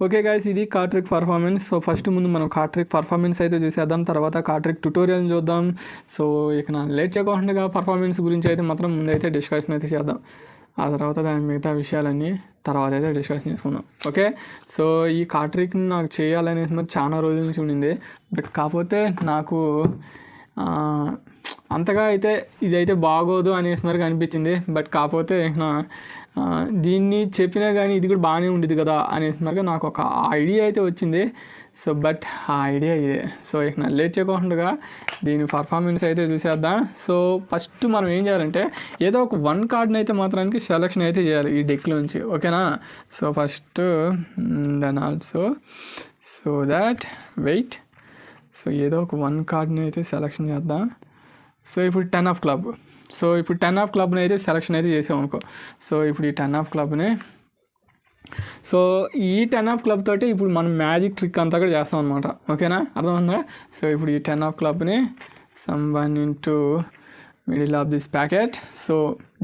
Okay guys, ఇది కార్ట్రిక్ performance. So first ముందు మనం కార్ట్రిక్ పర్ఫార్మెన్స్ అయితే చూసేద్దాం, తర్వాత కార్ట్రిక్ ట్యుటోరియల్ చూద్దాం. సో ఇక నా లేట్ చేయకుండా పర్ఫార్మెన్స్ గురించి అయితే మాత్రం ముందైతే డిస్కషన్ అయితే చేద్దాం. ఆ తర్వాత దాని మిగతా విషయాలన్నీ తర్వాత అయితే డిస్కషన్ చేసుకుందాం. ఓకే, సో ఈ కార్ట్రిక్ని నాకు చేయాలనేసి మరి చాలా రోజుల నుంచి ఉండింది. బట్ కాకపోతే నాకు అంతగా అయితే ఇదైతే బాగోదు అనేసి మరి అనిపించింది. బట్ కాకపోతే దీన్ని చెప్పినా కానీ ఇది కూడా బాగానే ఉండేది కదా అనేసి మరి నాకు ఒక ఐడియా అయితే వచ్చింది. సో బట్ ఆ ఐడియా ఇదే. సో ఇక నా లేట్ చేయకుండా దీని పర్ఫార్మెన్స్ అయితే చూసేద్దాం. సో ఫస్ట్ మనం ఏం చేయాలంటే ఏదో ఒక 1 కార్డ్ని అయితే మాత్రానికి సెలెక్షన్ అయితే చేయాలి ఈ డెక్లోంచి. ఓకేనా? So first then also so that wait. So ఏదో ఒక 1 కార్డ్ని అయితే సెలెక్షన్ చేద్దాం. సో ఇప్పుడు 10 ఆఫ్ క్లబ్. సో ఇప్పుడు 10 ఆఫ్ క్లబ్ని అయితే సెలెక్షన్ అయితే చేసాం అనుకో. సో ఇప్పుడు ఈ 10 ఆఫ్ క్లబ్ని, సో ఈ 10 ఆఫ్ క్లబ్ తోటి ఇప్పుడు మనం మ్యాజిక్ ట్రిక్ అంతా కూడా చేస్తాం అనమాట. ఓకేనా? అర్థమైందా? సో ఇప్పుడు ఈ 10 ఆఫ్ క్లబ్ని సమ్1 into middle of this packet. So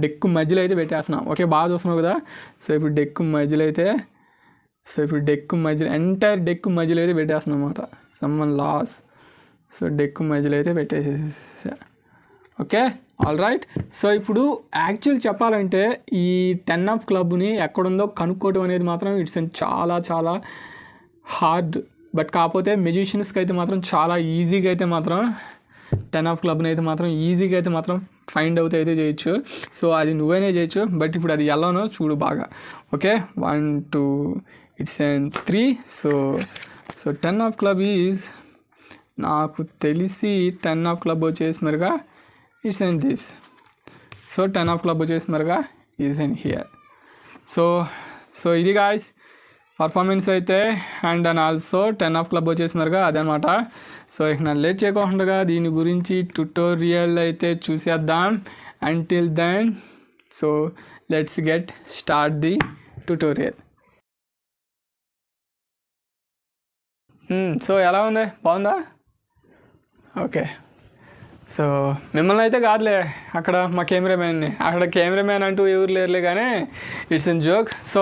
deck మధ్యలో అయితే పెట్టేస్తున్నాం. ఓకే, బాగా చూస్తున్నావు కదా? సో ఇప్పుడు డెక్ మధ్యలో అయితే, సో ఇప్పుడు డెక్ మధ్యలో ఎంటైర్ డెక్ మధ్యలో అయితే పెట్టేస్తున్నాం అనమాట. సమ్1 లాస్. సో డెక్ మధ్యలో అయితే పెట్టేసేసా. Okay, all right. సో ఇప్పుడు యాక్చువల్ చెప్పాలంటే ఈ 10 ఆఫ్ క్లబ్ని ఎక్కడుందో కనుక్కోవడం అనేది మాత్రం ఇట్స్ చాలా చాలా హార్డ్. బట్ కాకపోతే మెజిషియన్స్కి అయితే మాత్రం చాలా ఈజీగా అయితే మాత్రం 10 ఆఫ్ క్లబ్ని అయితే మాత్రం ఈజీగా అయితే మాత్రం ఫైండ్ అవుట్ అయితే చేయొచ్చు. సో అది నువ్వైనా చేయొచ్చు. బట్ ఇప్పుడు అది ఎలానో చూడు బాగా. Okay, 1 2 it's 3. So 10 of club is, నాకు తెలిసి 10 ఆఫ్ క్లబ్ వచ్చేసి మరిగా it's in this. So 10 of club వచ్చేసి మరిగా ఈజ్ ఇన్ హియర్. సో ఇది గాయ్స్ పర్ఫార్మెన్స్ అయితే. And and also 10 of club వచ్చేసి మరిగా అదనమాట. సో ఇక నా లేట్ చేయకుండా దీని గురించి ట్యుటోరియల్ అయితే చూసేద్దాం. Until then so let's get start the tutorial. So ఎలా ఉంది? బాగుందా? ఓకే, సో మిమ్మల్ని అయితే కాదులే, అక్కడ మా కెమెరామ్యాన్ని, అక్కడ కెమెరామ్యాన్ అంటూ ఎవరు లేరులే కానీ it's in joke. So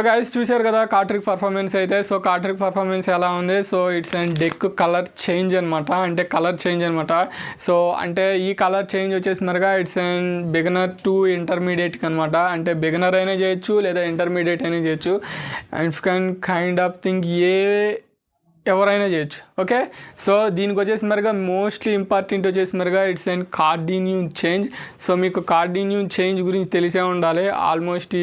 guys చూశారు కదా కార్ట్రిక్ పర్ఫార్మెన్స్ అయితే. సో కార్ట్రిక్ పర్ఫార్మెన్స్ ఎలా ఉంది? So it's and deck colour change అనమాట. అంటే కలర్ చేంజ్ అనమాట. సో అంటే ఈ కలర్ చేంజ్ వచ్చేసి మరిగా ఇట్స్ అండ్ బిగినర్ టు ఇంటర్మీడియట్కి అనమాట. అంటే బిగినర్ అయినా చేయొచ్చు లేదా ఇంటర్మీడియట్ అయినా చేయొచ్చు. అండ్ కైండ్ ఆఫ్ థింగ్ ఎవరైనా చేయొచ్చు. ఓకే, సో దీనికి వచ్చేసి మరిగా మోస్ట్లీ ఇంపార్టెంట్ వచ్చేసి మరిగా ఇట్స్ అండ్ కార్డిన్యూన్ చేంజ్. సో మీకు కార్డిన్యూన్ చేంజ్ గురించి తెలిసే ఉండాలి ఆల్మోస్ట్.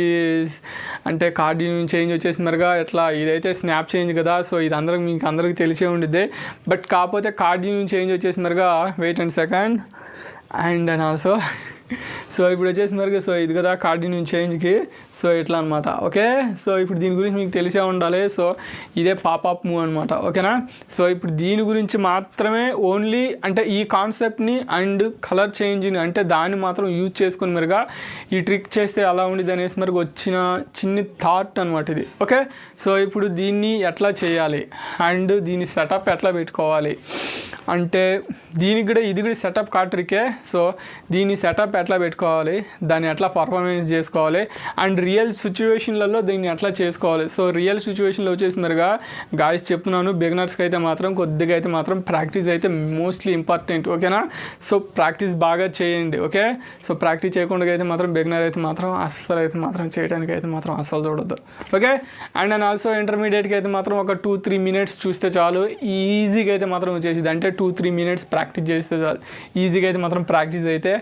అంటే కార్డిన్యూన్ చేంజ్ వచ్చేసి మరిగా ఎట్లా, ఇదైతే స్నాప్ చేంజ్ కదా. సో ఇది మీకు అందరికీ తెలిసే ఉండిద్ది. బట్ కాకపోతే కార్డిన్యూన్ చేంజ్ వచ్చేసి మరిగా wait and second and also so ఇప్పుడు వచ్చేసి మరిగా సో ఇది కదా కార్డిన్యూన్ చేంజ్కి. సో ఇట్లా అనమాట. ఓకే, సో ఇప్పుడు దీని గురించి మీకు తెలిసే ఉండాలి. సో ఇదే పాపప్ మూవ్ అనమాట. ఓకేనా? సో ఇప్పుడు దీని గురించి మాత్రమే ఓన్లీ అంటే ఈ కాన్సెప్ట్ని అండ్ కలర్ చేంజ్ని అంటే దాన్ని మాత్రం యూజ్ చేసుకుని మరిగా ఈ ట్రిక్ చేస్తే అలా ఉండేది అనేసి మరిగా వచ్చిన చిన్ని థాట్ అనమాట ఇది. ఓకే, సో ఇప్పుడు దీన్ని ఎట్లా చేయాలి అండ్ దీని సెటప్ ఎట్లా పెట్టుకోవాలి అంటే దీనికి కూడా ఇది కూడా సెటప్ కార్ట్రికే. సో దీని సెటప్ ఎట్లా పెట్టుకోవాలి, దాన్ని ఎట్లా పర్ఫార్మెన్స్ చేసుకోవాలి అండ్ రియల్ సిచ్యువేషన్లలో దీన్ని ఎట్లా చేసుకోవాలి. సో రియల్ సిచ్యువేషన్లో వచ్చేసి మరిగా గాయస్ చెప్తున్నాను, బిగినర్స్కి అయితే మాత్రం కొద్దిగా అయితే మాత్రం ప్రాక్టీస్ అయితే మోస్ట్లీ ఇంపార్టెంట్. ఓకేనా? సో ప్రాక్టీస్ బాగా చేయండి. ఓకే, సో ప్రాక్టీస్ చేయకుండా అయితే మాత్రం బిగినర్ అయితే మాత్రం అస్సలు అయితే మాత్రం చేయడానికి అయితే మాత్రం అస్సలు చూడొద్దు. ఓకే, అండ్ ఆల్సో ఇంటర్మీడియట్కి అయితే మాత్రం ఒక 2-3 మినిట్స్ చూస్తే చాలు, ఈజీగా అయితే మాత్రం వచ్చేసింది. అంటే 2-3 మినిట్స్ ప్రాక్టీస్ చేస్తే చాలు, ఈజీగా అయితే మాత్రం ప్రాక్టీస్ అయితే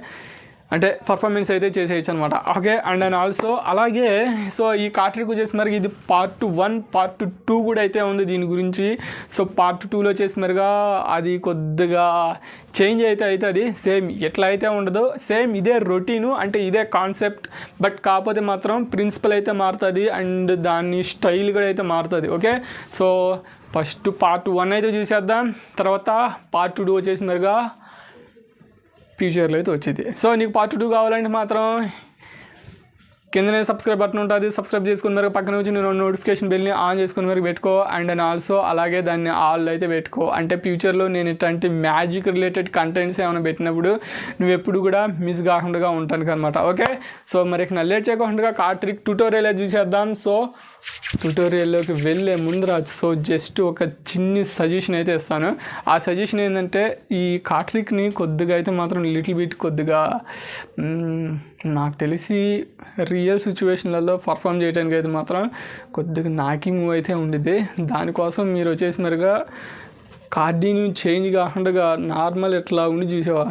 అంటే పర్ఫార్మెన్స్ అయితే చేసేయచ్చు అనమాట. ఓకే, అండ్ ఆల్సో అలాగే సో ఈ కార్ట్రిక్ వచ్చేసి మరి ఇది పార్ట్ 1 పార్ట్ 2 కూడా అయితే ఉంది దీని గురించి. సో పార్ట్ 2లో వచ్చేసి మరిగా అది కొద్దిగా చేంజ్ అయితే అవుతుంది. సేమ్ ఎట్లా అయితే ఉండదు, సేమ్ ఇదే రొటీను అంటే ఇదే కాన్సెప్ట్. బట్ కాకపోతే మాత్రం ప్రిన్సిపల్ అయితే మారుతుంది అండ్ దాని స్టైల్ కూడా అయితే మారుతుంది. ఓకే, సో ఫస్ట్ పార్ట్ 1 అయితే చూసేద్దాం, తర్వాత పార్ట్ 2 వచ్చేసి మరిగా ఫ్యూచర్లో అయితే వచ్చేది. సో నీకు పార్ట్ 2 కావాలంటే మాత్రం కిందనే సబ్స్క్రైబ్ బటన్ ఉంటుంది, సబ్స్క్రైబ్ చేసుకుని మరి పక్కన వచ్చి నేను నోటిఫికేషన్ బెల్ని ఆన్ చేసుకుని మరి పెట్టుకో. అండ్ ఆల్సో అలాగే దాన్ని ఆల్ అయితే పెట్టుకో. అంటే ఫ్యూచర్లో నేను ఇట్లాంటి మ్యాజిక్ రిలేటెడ్ కంటెంట్స్ ఏమైనా పెట్టినప్పుడు నువ్వు ఎప్పుడు కూడా మిస్ కాకుండా ఉంటాను అనమాట. ఓకే, సో మరి లేట్ చేయకుండా కార్ట్రిక్ ట్యుటోరియల్ చూసేద్దాం. సో ట్యుటోరియల్లోకి వెళ్ళే ముందర సో జస్ట్ ఒక చిన్ని సజెషన్ అయితే ఇస్తాను. ఆ సజెషన్ ఏంటంటే ఈ కార్ట్రిక్ని కొద్దిగా అయితే మాత్రం లిటిల్ బిట్ కొద్దిగా నాకు తెలిసి రియల్ సిచ్యువేషన్లలో పర్ఫామ్ చేయడానికి అయితే మాత్రం కొద్దిగా నాకి మూవ్ అయితే ఉండిద్ది. దానికోసం మీరు వచ్చేసి మరిగా కార్డిని చేంజ్ కాకుండా నార్మల్ ఎట్లా ఉండి చూసావా,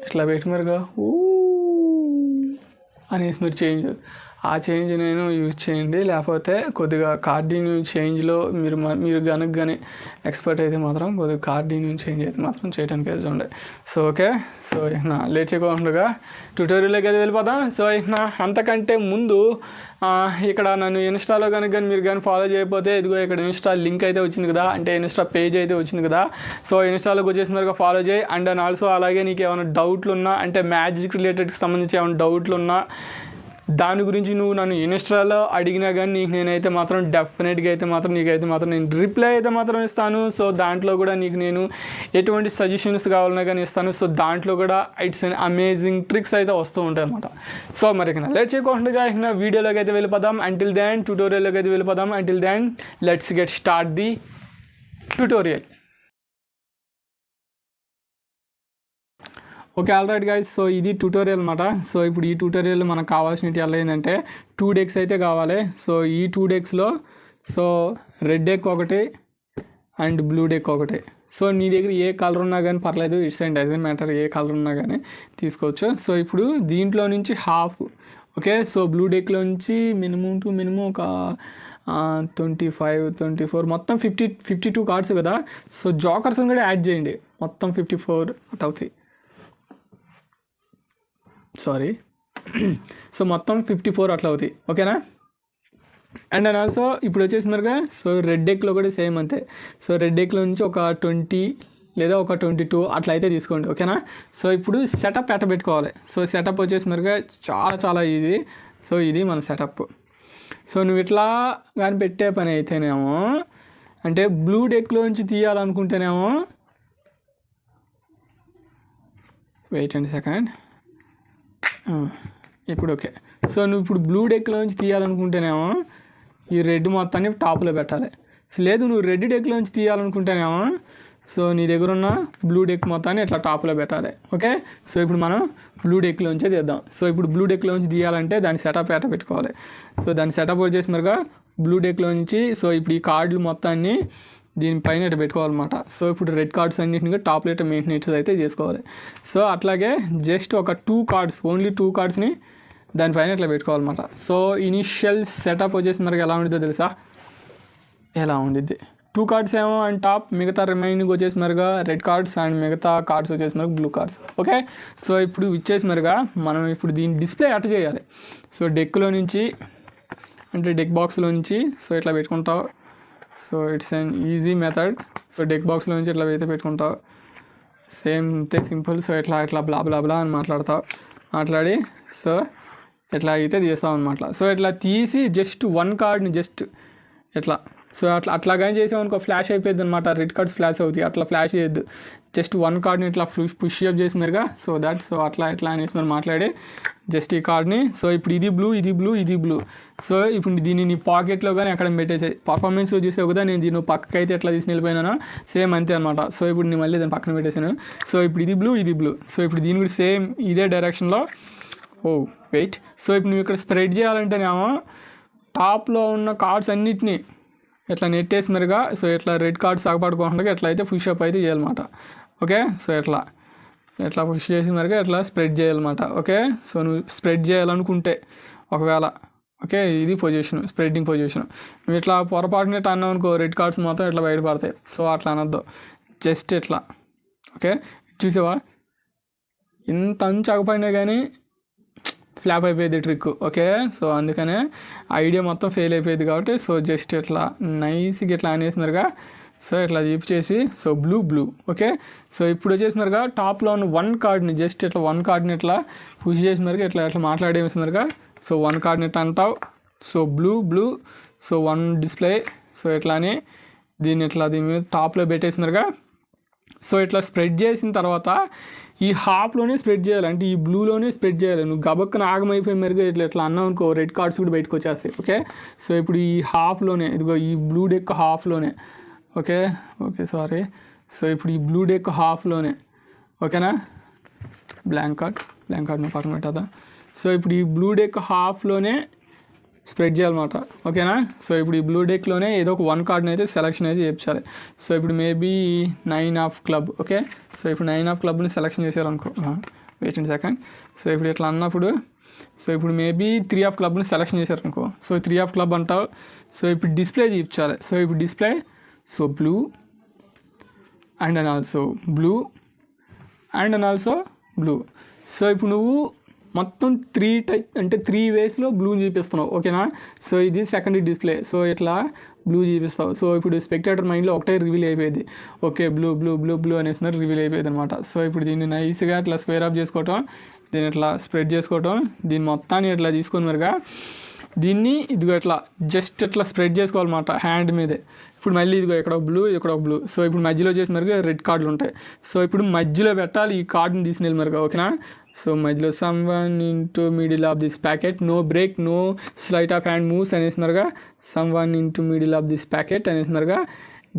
ఇట్లా పెట్టి మరిగా అనేసి మీరు చేంజ్, ఆ చేంజ్ నేను యూజ్ చేయండి. లేకపోతే కొద్దిగా కార్డిని చేంజ్లో మీరు కానీ ఎక్స్పర్ట్ అయితే మాత్రం కొద్దిగా కార్డిని చేంజ్ అయితే మాత్రం చేయడానికి అయితే ఉండే. సో ఓకే, సో ఇక లేట్ చేయకుండా ట్యూటోరియల్లోకి అయితే వెళ్ళిపోదాం. సో ఇక అంతకంటే ముందు ఇక్కడ నన్ను ఇన్స్టాలో కనుక మీరు కానీ ఫాలో చేయకపోతే ఇదిగో ఇక్కడ ఇన్స్టా లింక్ అయితే వచ్చింది కదా, అంటే ఇన్స్టా పేజ్ అయితే వచ్చింది కదా. సో ఇన్స్టాలోకి వచ్చేసినారుగా ఫాలో చేయి. అండ్ ఆల్సో అలాగే నీకు ఏమైనా డౌట్లు ఉన్నా, అంటే మ్యాజిక్ రిలేటెడ్కి సంబంధించి ఏమైనా డౌట్లు ఉన్నా, దాని గురించి నువ్వు నన్ను ఇన్స్టాలో అడిగినా కానీ నీకు నేనైతే మాత్రం డెఫినెట్గా అయితే మాత్రం నీకైతే మాత్రం నేను రిప్లై అయితే మాత్రం ఇస్తాను. సో దాంట్లో కూడా నీకు నేను ఎటువంటి సజెషన్స్ కావాలన్నా కానీ ఇస్తాను. సో దాంట్లో కూడా ఇట్స్ అన్ అమేజింగ్ ట్రిక్స్ అయితే వస్తూ ఉంటాయి అన్నమాట. సో మరి ఇక లేట్ చేయకుండా ఇక వీడియోలోకి అయితే వెళ్ళిపోదాం. అంటిల్ దెన్ ట్యూటోరియల్లోకి అయితే వెళ్ళిపోదాం. Until then let's get start the tutorial. Okay, alright guys. So ఇది ట్యూటోరియల్ అనమాట. సో ఇప్పుడు ఈ ట్యూటోరియల్ మనకు కావాల్సినవి ఎలా ఏంటంటే 2 decks అయితే కావాలి. సో ఈ 2 decksలో సో రెడ్ డెక్ ఒకటి అండ్ బ్లూ డెక్ ఒకటి. సో నీ దగ్గర ఏ కలర్ ఉన్నా కానీ పర్లేదు, it's and doesn't matter, A colour ఉన్నా కానీ తీసుకోవచ్చు. సో ఇప్పుడు దీంట్లో నుంచి హాఫ్, ఓకే. సో బ్లూ డెక్లో నుంచి మినిమం టు మినిమం ఒక 25, 24 మొత్తం 52 కార్డ్స్ కదా. సో జోకర్స్ని కూడా యాడ్ చేయండి, మొత్తం 54 అట్ అవుతాయి. సారీ, సో మొత్తం 54 అట్లా అవుతాయి, ఓకేనా. అండ్ ఆల్సో ఇప్పుడు వచ్చేసి మరిగా సో రెడ్ డెక్లో కూడా సేమ్ అంతే. సో రెడ్ డెక్లో నుంచి ఒక 20 లేదా ఒక 22 అట్లా అయితే తీసుకోండి, ఓకేనా. సో ఇప్పుడు సెటప్ ఎట్ట పెట్టుకోవాలి. సో సెటప్ వచ్చేసి మరిగా చాలా ఈజీ. సో ఇది మన సెటప్. సో నువ్వు ఇట్లా కానీ పెట్టే పని అయితేనేమో, అంటే బ్లూ డెక్లో నుంచి తీయాలనుకుంటేనేమో, వెయిట్ అండ్ సెకండ్, ఇప్పుడు ఓకే. సో నువ్వు ఇప్పుడు బ్లూ డెక్లో నుంచి తీయాలనుకుంటేనేమో ఈ రెడ్ మొత్తాన్ని టాప్లో పెట్టాలి. సో లేదు నువ్వు రెడ్ డెక్లో నుంచి తీయాలనుకుంటేనేమో సో నీ దగ్గర ఉన్న బ్లూ డెక్ మొత్తాన్ని ఇట్లా టాప్లో పెట్టాలి, ఓకే. సో ఇప్పుడు మనం బ్లూ డెక్లో నుంచే తీద్దాం. సో ఇప్పుడు బ్లూ డెక్లో నుంచి తీయాలంటే దాని సెటప్ ఎట్ట పెట్టుకోవాలి. సో దాని సెటప్ వచ్చేసి మరిగా బ్లూ డెక్లో నుంచి సో ఇప్పుడు ఈ కార్డులు మొత్తాన్ని దీనిపైన ఇట్లా పెట్టుకోవాలన్నమాట. సో ఇప్పుడు రెడ్ కార్డ్స్ అన్నింటినీ టాప్లో ఇట్లా మెయింటెనెన్స్ అయితే చేసుకోవాలి. సో అట్లాగే జస్ట్ ఒక 2 కార్డ్స్, ఓన్లీ 2 కార్డ్స్ని దానిపైన ఇట్లా పెట్టుకోవాలన్నమాట. సో ఇనిషియల్ సెటప్ వచ్చేసి మనకి ఎలా ఉండిద్దో తెలుసా, ఎలా ఉండిద్ది. 2 కార్డ్స్ ఏమో అండ్ టాప్, మిగతా రిమైనింగ్ వచ్చేసి మరిగా రెడ్ కార్డ్స్ అండ్ మిగతా కార్డ్స్ వచ్చేసి మరిగా బ్లూ కార్డ్స్, ఓకే. సో ఇప్పుడు ఇచ్చేసి మరిగా మనం ఇప్పుడు దీన్ని డిస్ప్లే అట్ట చేయాలి. సో డెక్లో నుంచి, అంటే డెక్ బాక్స్లో నుంచి సో ఇట్లా పెట్టుకుంటావు. So it's an easy method. So deck బాక్స్లో నుంచి ఇట్లా అయితే పెట్టుకుంటావు, సేమ్ అంతే సింపుల్. సో ఇట్లా బ్లా అని మాట్లాడి సో ఇట్లా అయితే తీస్తాం అనమాట. సో ఇట్లా తీసి జస్ట్ 1 కార్డ్ని జస్ట్ ఇట్లా, సో అట్లా కానీ చేసామనుకో ఫ్లాష్ అయిపోయింది అనమాట, రెడ్ కార్డ్స్ ఫ్లాష్ అవుతాయి. అట్లా ఫ్లాష్ చేయొద్దు, జస్ట్ 1 కార్డ్ని ఇట్లా పుష్ అప్ చేసి మరిగా సో దట్. సో అట్లా అనేసి మరి మాట్లాడి జస్ట్ ఈ కార్డ్ని, సో ఇప్పుడు ఇది బ్లూ. సో ఇప్పుడు దీన్ని నీ పాకెట్లో కానీ అక్కడ పెట్టేసాయి. పర్ఫార్మెన్స్లో చూసావు కదా, నేను దీన్ని పక్కకి అయితే ఎట్లా తీసి వెళ్ళిపోయినా సేమ్ అంతే అనమాట. సో ఇప్పుడు నేను మళ్ళీ దాన్ని పక్కన పెట్టేసాను. సో ఇప్పుడు ఇది బ్లూ. సో ఇప్పుడు దీని కూడా సేమ్ ఇదే డైరెక్షన్లో. వెయిట్. సో ఇప్పుడు నువ్వు ఇక్కడ స్ప్రెడ్ చేయాలంటేనేమో టాప్లో ఉన్న కార్డ్స్ అన్నిటినీ ఇట్లా నెట్టేసి మరిగా సో ఇట్లా రెడ్ కార్డ్స్ సాగపడుకోకుండా ఎట్లా అయితే పుష్ అప్ అయితే చేయాలన్నమాట, ఓకే. సో ఎట్లా పుష్ చేసి మరిగా ఎట్లా స్ప్రెడ్ చేయాలన్నమాట, ఓకే. సో నువ్వు స్ప్రెడ్ చేయాలనుకుంటే ఒకవేళ, ఓకే, ఇది పొజిషన్, స్ప్రెడ్డింగ్ పొజిషన్. నువ్వు ఇట్లా పొరపాటున అన్నావు అనుకో రెడ్ కార్డ్స్ మొత్తం ఇట్లా బయటపడతాయి. సో అట్లా అనొద్దు, జస్ట్ ఇట్లా, ఓకే. చూసావా ఇంత అంచకపోయినా కానీ ఫ్లాప్ అయిపోయేది ట్రిక్, ఓకే. సో అందుకనే ఐడియా మొత్తం ఫెయిల్ అయిపోయేది కాబట్టి సో జస్ట్ ఇట్లా నైస్గా ఇట్లా అనేసి మరిగా సో ఇట్లా జీప్ చేసి సో బ్లూ, ఓకే. సో ఇప్పుడు వచ్చేసి మరిగా టాప్లో ఉన్న 1 కార్డ్ని జస్ట్ ఇట్లా 1 కార్డ్ని ఇట్లా పుష్ చేసి మరిగా ఇట్లా మాట్లాడేసి మరిగా సో 1 కార్డ్ని ఇట్లా అంటావు. So blue. So 1 display. So ఇట్లానే దీన్ని ఇట్లా దీని మీద టాప్లో పెట్టేసి మరిగా సో ఇట్లా స్ప్రెడ్ చేసిన తర్వాత ఈ హాఫ్లోనే స్ప్రెడ్ చేయాలి, అంటే ఈ బ్లూలోనే స్ప్రెడ్ చేయాలి. నువ్వు గబక్కన ఆగమైపోయి మెరుగు ఇట్లా అన్నావు అనుకో, రెడ్ కార్డ్స్ కూడా బయటకు వచ్చేస్తాయి. ఓకే, సో ఇప్పుడు ఈ హాఫ్లోనే, ఇదిగో ఈ బ్లూ డెక్ హాఫ్లోనే, ఓకే సారీ. సో ఇప్పుడు ఈ బ్లూ డెక్ హాఫ్లోనే, ఓకేనా, బ్లాంక్ కార్డ్ను పక్కన పెట్టదా. సో ఇప్పుడు ఈ బ్లూ డెక్ హాఫ్లోనే స్ప్రెడ్ చేయాలన్నమాట, ఓకేనా. సో ఇప్పుడు ఈ బ్లూ డెక్లోనే ఏదో ఒక 1 కార్డ్ని అయితే సెలెక్షన్ అయితే చేయించాలి. సో ఇప్పుడు maybe 9 of club, okay. So ఇప్పుడు 9 ఆఫ్ క్లబ్ని సెలెక్షన్ చేశారనుకో, వెయిట్ అండ్ సెకండ్. సో ఇప్పుడు ఇట్లా అన్నప్పుడు, సో ఇప్పుడు మేబీ 3 ఆఫ్ క్లబ్ని సెలెక్షన్ చేశారనుకో, సో 3 ఆఫ్ క్లబ్ అంటావు. సో ఇప్పుడు డిస్ప్లే చూపించాలి. సో ఇప్పుడు display, so blue and also blue and also blue. So ఇప్పుడు నువ్వు మొత్తం 3 వేస్లో బ్లూ చూపిస్తున్నావు, ఓకేనా. సో ఇది సెకండరీ డిస్ప్లే. సో ఇట్లా బ్లూ చూపిస్తావు. సో ఇప్పుడు స్పెక్టేటర్ మైండ్లో ఒకటే రివీల్ అయిపోయింది, okay blue blue blue blue అనేసి మరి రివీల్ అయిపోయింది అనమాట. సో ఇప్పుడు దీన్ని నైస్గా ఇట్లా స్క్వేర్ అప్ చేసుకోవటం, దీన్ని ఇట్లా స్ప్రెడ్ చేసుకోవటం, దీన్ని మొత్తాన్ని ఇట్లా తీసుకొని మరిగా దీన్ని ఇదిగో ఇట్లా జస్ట్ ఇట్లా స్ప్రెడ్ చేసుకోవాలన్నమాట హ్యాండ్ మీదే. ఇప్పుడు మళ్ళీ ఇదిగో ఇక్కడ బ్లూ, ఇక్కడ బ్లూ. సో ఇప్పుడు మధ్యలో చేసి మరిగా రెడ్ కార్డులు ఉంటాయి. సో ఇప్పుడు మధ్యలో పెట్టాలి ఈ కార్డుని తీసుకుని మరిగా, ఓకేనా. సో మధ్యలో someone into middle of this packet, no break, no slight of hand moves అనేసి మరిగా someone into middle of this packet అనేసి మరిగా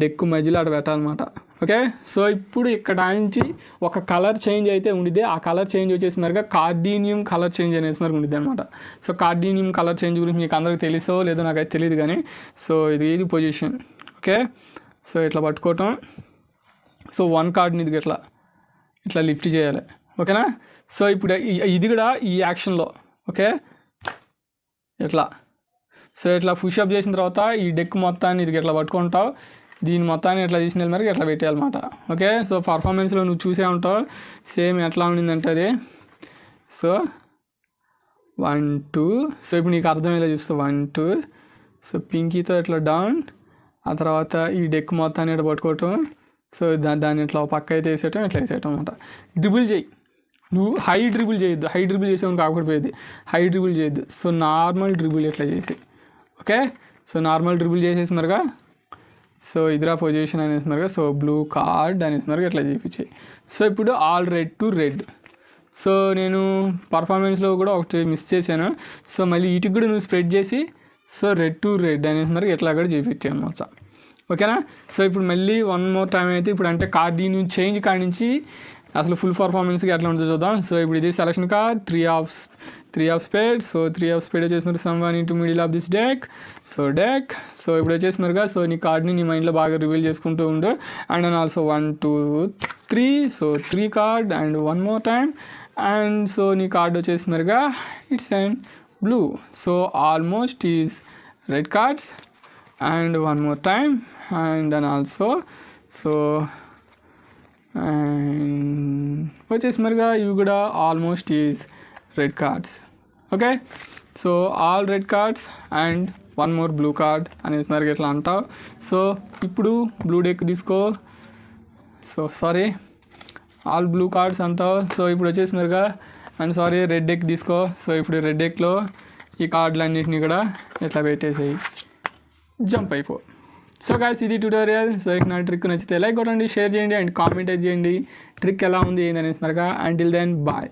డెక్ మధ్యలో అక్కడ పెట్టాలన్నమాట, ఓకే. సో ఇప్పుడు ఇక్కడ నుంచి ఒక కలర్ చేంజ్ అయితే ఉండిద్ది. ఆ కలర్ చేంజ్ వచ్చేసి మరిగా కార్డీనియం కలర్ చేంజ్ అనేసి మరి ఉండిద్ది అనమాట. సో కార్డీనియం కలర్ చేంజ్ గురించి మీకు అందరికీ తెలుసో లేదో నాకైతే తెలియదు కానీ, సో ఇది పొజిషన్, ఓకే. సో ఇట్లా పట్టుకోవటం, సో 1 కార్డ్ని ఇది ఇట్లా లిఫ్ట్ చేయాలి, ఓకేనా. సో ఇప్పుడు ఇది కూడా ఈ యాక్షన్లో, ఓకే, ఇట్లా. సో ఇట్లా పుషప్ చేసిన తర్వాత ఈ డెక్ మొత్తాన్ని ఇది ఇట్లా పట్టుకుంటావు, దీని మొత్తాన్ని ఎట్లా తీసిన మరి ఎట్లా పెట్టేయాలన్నమాట, ఓకే. సో పర్ఫార్మెన్స్లో నువ్వు చూసే ఉంటావు సేమ్ ఎట్లా ఉండిందంటే అది. సో 1 2, సో ఇప్పుడు నీకు అర్థమయ్యేలా చూస్తావు 1 2. సో పింకీతో ఇట్లా డౌన్, ఆ తర్వాత ఈ డెక్ మొత్తాన్ని ఇట్లా పట్టుకోవటం, సో దాన్ని ఇట్లా పక్క అయితే వేసేయటం, ఇట్లా వేసేయటం అనమాట. డ్రిబుల్ చేయి, నువ్వు హై డ్రిబుల్ చేయొద్దు, హై డ్రిబుల్ చేసావు కాకపోతే హై డ్రిబుల్ చేయొద్దు. సో నార్మల్ డ్రిబుల్ ఇట్లా చేసి, ఓకే. సో నార్మల్ డ్రిబుల్ చేసేసి మరిగా, సో ఇదిరా పొజిషన్ అనేసి మరిగా, సో బ్లూ కార్డ్ అనేసి మరిగా ఇట్లా చేయించాయి. సో ఇప్పుడు all red to red. So నేను పర్ఫార్మెన్స్లో కూడా ఒకటి మిస్ చేశాను. సో మళ్ళీ వీటికి కూడా నువ్వు స్ప్రెడ్ చేసి, సో రెడ్ టు రెడ్ అనేసి మరిగా ఎట్లా కూడా చేయించాను అనమాట, ఓకేనా. సో ఇప్పుడు మళ్ళీ 1 మోర్ టైం అయితే ఇప్పుడు అంటే కార్డ్ నుంచి చేంజ్ కాడి నుంచి అసలు ఫుల్ పర్ఫార్మెన్స్కి ఎట్లా ఉంటుందో చూద్దాం. సో ఇప్పుడు ఇది selection card 3 of spade. So 3 of spade వచ్చేసి మరి someone into middle of this deck. So deck, so ఇప్పుడు వచ్చేసి మరిగా, సో నీ కార్డ్ని నీ మైండ్లో బాగా రివీల్ చేసుకుంటూ ఉండు. And and also 1 2 3. So 3 card and 1 more time. And so నీ కార్డ్ వచ్చేసి మరిగా it's and blue. So almost is red cards and 1 more time and then also so and వచ్చేసి మరిగా ఇవి కూడా almost is red cards, okay. So all red cards and 1 more blue card అనేది మరిగా ఇట్లా అంటావు. సో ఇప్పుడు బ్లూ డెక్ తీసుకో, so sorry all blue cards అంటావు. సో ఇప్పుడు వచ్చేసి మరిగా అండ్ సారీ రెడ్ డెక్ తీసుకో. సో ఇప్పుడు రెడ్ డెక్లో ఈ కార్డులన్నింటినీ కూడా ఇట్లా పెట్టేసేయి, జంప్ అయిపో. సో గాయ్స్ ఇది ట్యూటోరియల్. సో ఇక నా ట్రిక్ నచ్చితే లైక్ కొట్టండి, షేర్ చేయండి అండ్ కామెంట్ చేయండి ట్రిక్ ఎలా ఉంది ఏందనేసి మరగా. Until then bye.